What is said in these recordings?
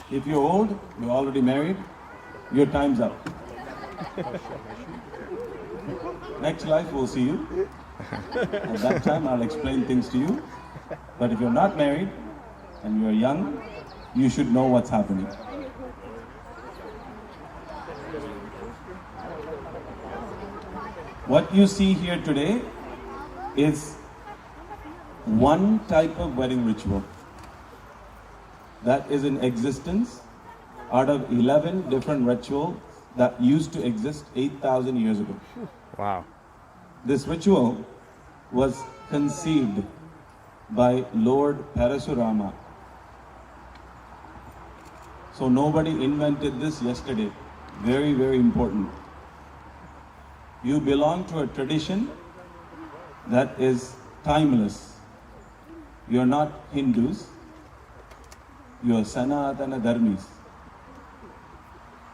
If you're old, you're already married, your time's up. Next life we'll see you. At that time I'll explain things to you. But if you're not married and you're young, you should know what's happening. What you see here today is one type of wedding ritual that is in existence out of 11 different rituals that used to exist 8,000 years ago. Wow. This ritual was conceived by Lord Parasurama. So nobody invented this yesterday. Very, very important. You belong to a tradition that is timeless. You're not Hindus. You're Sanatana Dharmis.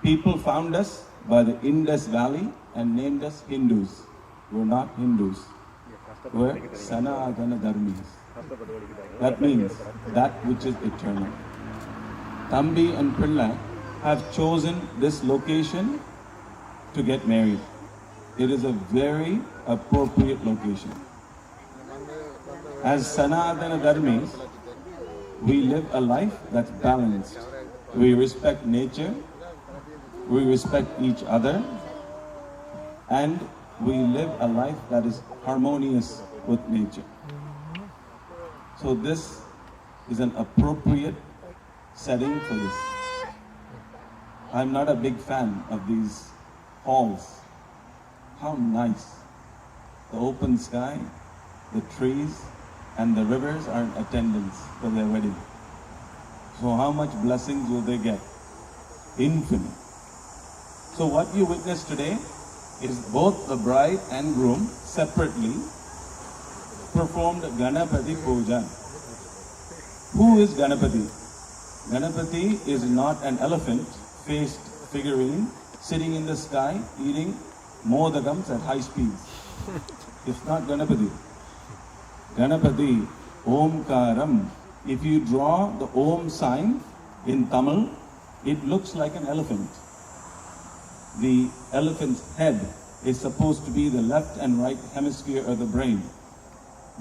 People found us by the Indus Valley and named us Hindus. We're not Hindus. We're Sanatana Dharmis. That means that which is eternal. Thambi and Pillai have chosen this location to get married. It is a very appropriate location. As Sanatana Dharmis, we live a life that's balanced. We respect nature, we respect each other, and we live a life that is harmonious with nature. So this is an appropriate setting for this. I'm not a big fan of these halls. How nice. The open sky, the trees, and the rivers are in attendance for their wedding. So how much blessings will they get? Infinite. So what you witness today is both the bride and groom separately performed Ganapati Puja. Who is Ganapati? Ganapati is not an elephant-faced figurine sitting in the sky eating modagams at high speeds. It's not Ganapati. Ganapati, Omkaram. If you draw the Om sign in Tamil, it looks like an elephant. The elephant's head is supposed to be the left and right hemisphere of the brain.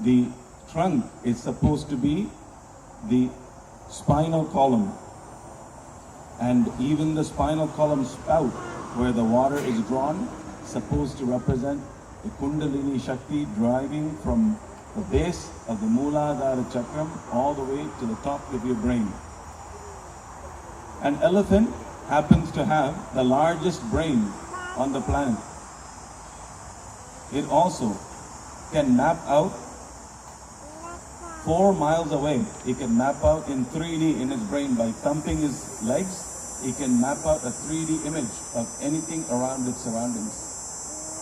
The trunk is supposed to be the spinal column. And even the spinal column spout, where the water is drawn, supposed to represent the Kundalini Shakti driving from the base of the Mooladhara Chakram all the way to the top of your brain. An elephant happens to have the largest brain on the planet. It also can map out 4 miles away. It can map out in 3D in its brain by thumping his legs. It can map out a 3D image of anything around its surroundings.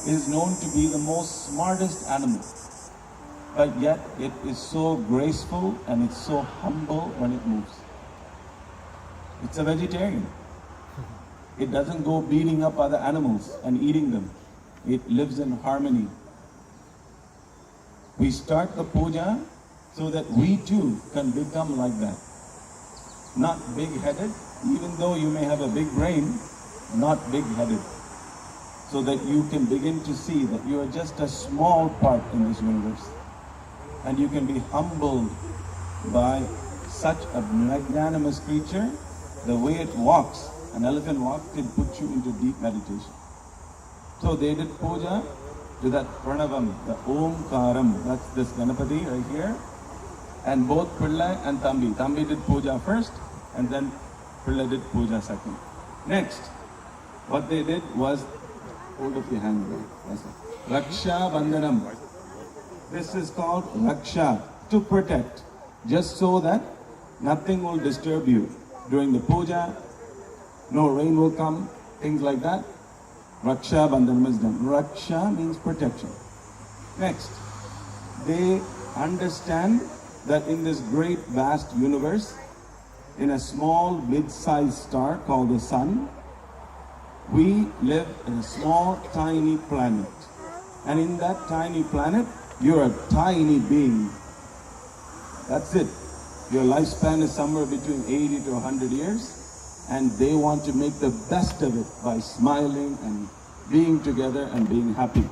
It is known to be the most smartest animal, but yet it is so graceful and it's so humble when it moves. It's a vegetarian. It doesn't go beating up other animals and eating them. It lives in harmony. We start the puja so that we too can become like that. Not big-headed, even though you may have a big brain, not big-headed. So that you can begin to see that you are just a small part in this universe. And you can be humbled by such a magnanimous creature. The way it walks, an elephant walks, can put you into deep meditation. So they did puja to that Pranavam, the Omkaram. That's this Ganapati right here. And both Pillai and Thambi. Thambi did puja first, and then Pillai did puja second. Next, what they did was, hold up your hand there. That's it. Raksha Bandhanam. This is called Raksha, to protect, just so that nothing will disturb you during the puja, no rain will come, things like that. Raksha Bandhanam is done. Raksha means protection. Next, they understand that in this great vast universe, in a small mid-sized star called the sun, we live in a small tiny planet. And in that tiny planet, you're a tiny being. That's it. Your lifespan is somewhere between 80 to 100 years, and they want to make the best of it by smiling and being together and being happy.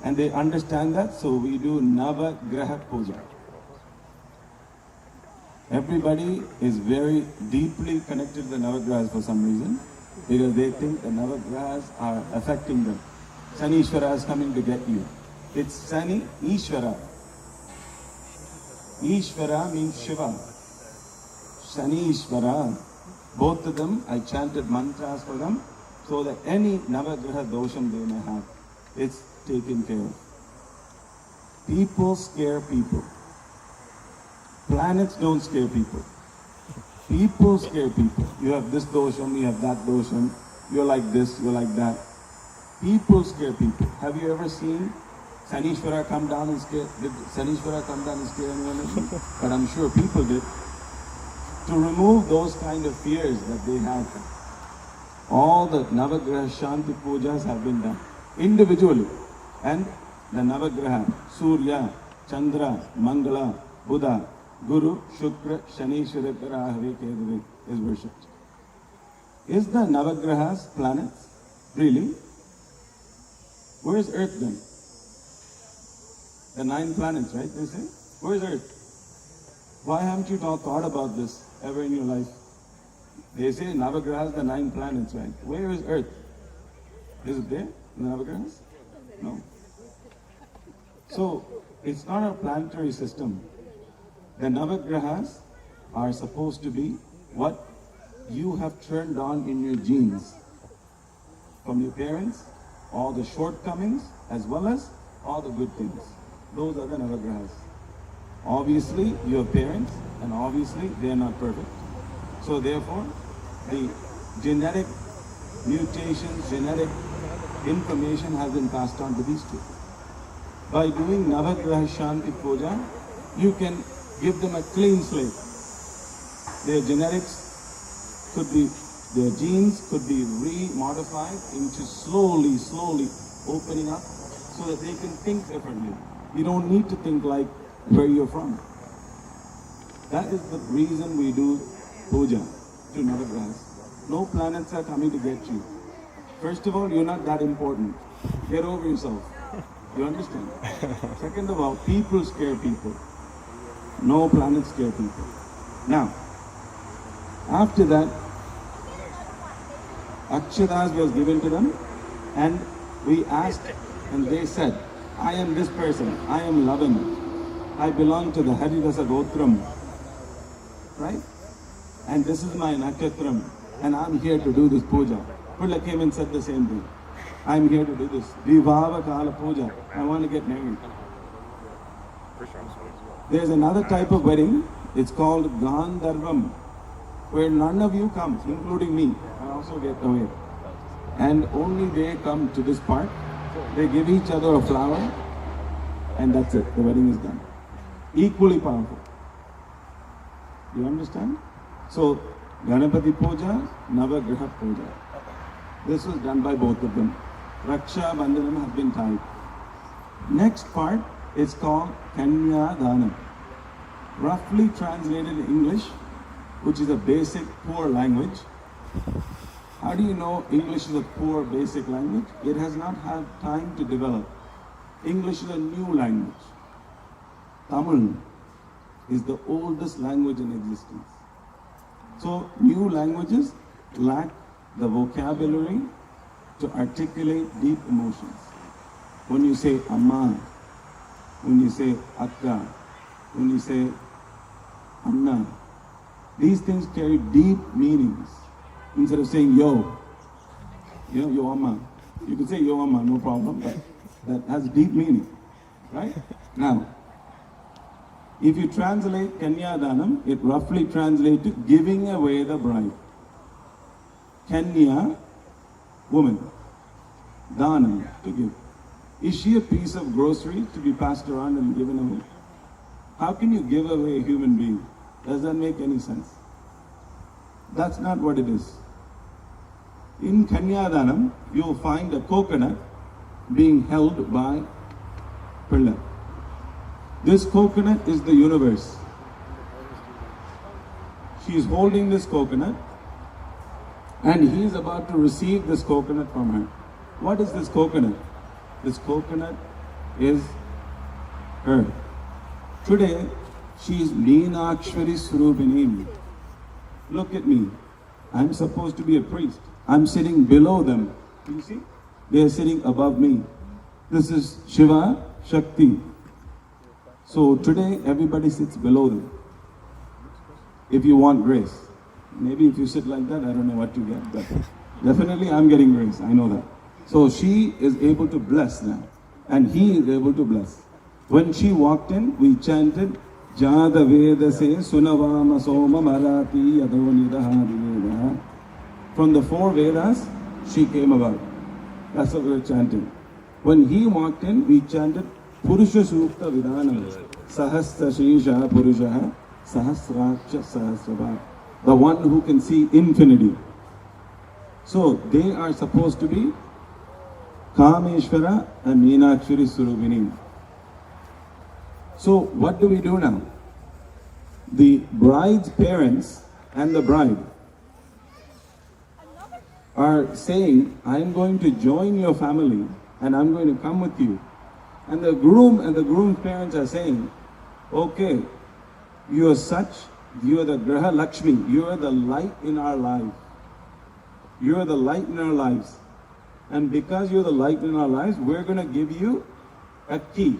And they understand that, so we do Navagraha Puja. Everybody is very deeply connected to the Navagrahas for some reason, because they think the Navagrahas are affecting them. Sani Ishvara is coming to get you. It's Sani Ishvara. Ishvara means Shiva. Sani Ishvara. Both of them, I chanted mantras for them, so that any Navagraha dosham they may have, it's taken care of. People scare people. Planets don't scare people. People scare people. You have this dosham, you have that dosham, you're like this, you're like that. People scare people. Have you ever seen Sanishwara come down and scare? Did Sanishwara come down and scare anyone? But I'm sure people did. To remove those kind of fears that they have, all the Navagraha Shanti Pujas have been done individually. And the Navagraha, Surya, Chandra, Mangala, Buddha, Guru, Shukra, Shani, Shurikara, Ahave, Kedavi is worshipped. Is the Navagrahas planets? Really? Where is Earth then? The 9 planets, right? They say? Where is Earth? Why haven't you thought about this ever in your life? They say Navagrahas, the 9 planets, right? Where is Earth? Is it there? The Navagrahas? No. So, it's not a planetary system. The Navagrahas are supposed to be what you have turned on in your genes from your parents, all the shortcomings as well as all the good things. Those are the Navagrahas. Obviously, you have parents, and obviously they are not perfect. So therefore, the genetic mutations, genetic information has been passed on to these two. By doing Navagraha Shanti Puja, you can give them a clean slate. Their genetics could be, their genes could be re-modified into slowly opening up so that they can think differently. You don't need to think like where you're from. That is the reason we do puja to Navagrahas. No planets are coming to get you. First of all, you're not that important. Get over yourself. You understand? Second of all, people scare people. No planets scare people. Now, after that, Akshatas was given to them, and we asked, and they said, I am this person, I am Lavan, I belong to the Haridasa Gotram, right? And this is my Nakatram, and I'm here to do this puja. Pulla came and said the same thing. I'm here to do this. Vivava Kala Puja. I want to get married. There's another type of wedding. It's called Gandharvam, where none of you come, including me. I also get away. And only they come to this part. They give each other a flower, and that's it. The wedding is done. Equally powerful. You understand? So, Ganapati Puja, Navagraha Puja. This was done by both of them. Raksha Bandhanam has been tied. Next part is called Kanya Dhanam. Roughly translated in English, which is a basic poor language. How do you know English is a poor basic language? It has not had time to develop. English is a new language. Tamil is the oldest language in existence. So new languages lack the vocabulary to articulate deep emotions. When you say Amma, when you say Akka, when you say Anna, these things carry deep meanings. Instead of saying yo, yo Amma. You can say yo Amma, no problem, but that has deep meaning, right? Now, if you translate Kanyadanam, it roughly translates to giving away the bride. Kanya, woman. Dhanam, to give. Is she a piece of grocery to be passed around and given away? How can you give away a human being? Does that make any sense? That's not what it is. In Kanyadanam, you'll find a coconut being held by Pilla. This coconut is the universe. She's holding this coconut and he is about to receive this coconut from her. What is this coconut? This coconut is her. Today, she is Meenakshari Swarupini. Look at me. I'm supposed to be a priest. I'm sitting below them. You see? They are sitting above me. This is Shiva Shakti. So today, everybody sits below them. If you want grace. Maybe if you sit like that, I don't know what you get. But definitely, I'm getting grace. I know that. So she is able to bless now. And he is able to bless. When she walked in, we chanted, Jada Veda se Sunavama Soma Marati Yadonidaha. From the 4 Vedas, she came about. That's what we were chanting. When he walked in, we chanted Purusha Sukta Vidhanam. Sahasra Shisha Purusha Sahasracha Sahasrabha. The one who can see infinity. So they are supposed to be Kameshwara and Meenakshari Swarupini. So what do we do now? The bride's parents and the bride are saying, I'm going to join your family and I'm going to come with you. And the groom and the groom's parents are saying, okay, you are such, you are the Graha Lakshmi, you are the light in our life. You are the light in our lives. And because you're the light in our lives, we're going to give you a key.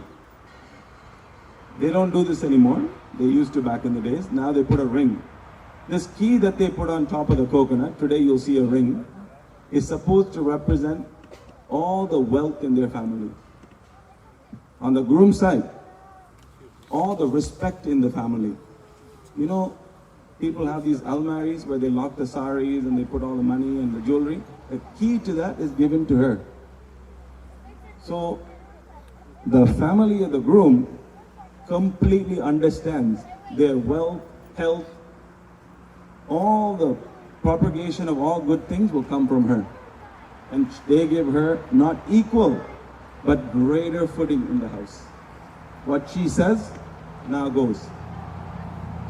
They don't do this anymore. They used to back in the days. Now they put a ring. This key that they put on top of the coconut, today you'll see a ring, is supposed to represent all the wealth in their family. On the groom's side, all the respect in the family. You know, people have these almaris where they lock the saris and they put all the money and the jewelry. The key to that is given to her. So, the family of the groom completely understands their wealth, health, all the propagation of all good things will come from her. And they give her not equal, but greater footing in the house. What she says now goes.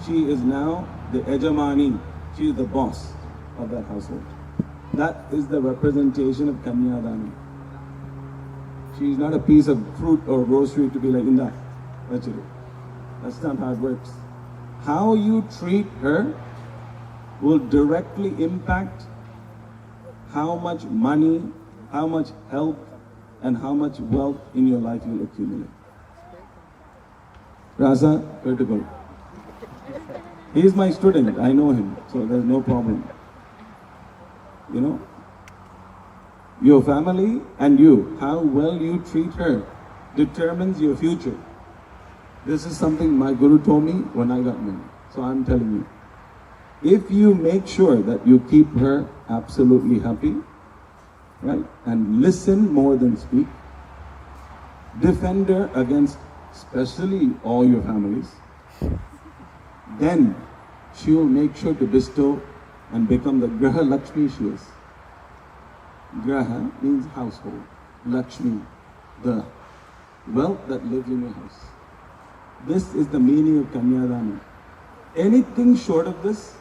She is now the Ejamani. She is the boss of that household. That is the representation of Kanyadani. She is not a piece of fruit or grocery to be like, Inda, that's not how it works. How you treat her will directly impact how much money, how much health, and how much wealth in your life you'll accumulate. Rasa, where to go? He is my student, I know him, so there's no problem. You know, your family and you, how well you treat her determines your future. This is something my guru told me when I got married. So I'm telling you, if you make sure that you keep her absolutely happy, right, and listen more than speak, defend her against especially all your families, then she will make sure to bestow and become the Graha Lakshmi she is. Graha means household. Lakshmi, the wealth that lives in your house. This is the meaning of Kanyadana. Anything short of this,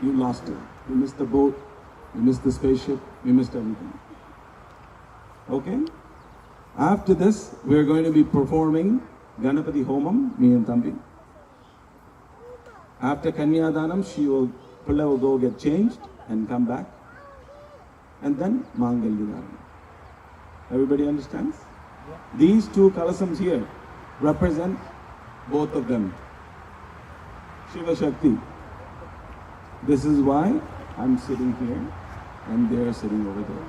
you lost it. You missed the boat, you missed the spaceship, you missed everything. Okay? After this, we are going to be performing Ganapati Homam, me and Thambi. After Kanyadanam, Pilla will go get changed and come back. And then Mangalyadanam. Everybody understands? Yeah. These 2 kalasams here represent both of them. Shiva Shakti. This is why I'm sitting here and they're sitting over there.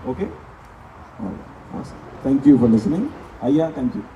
Okay? All right. Awesome. Thank you for listening. Ayya, thank you.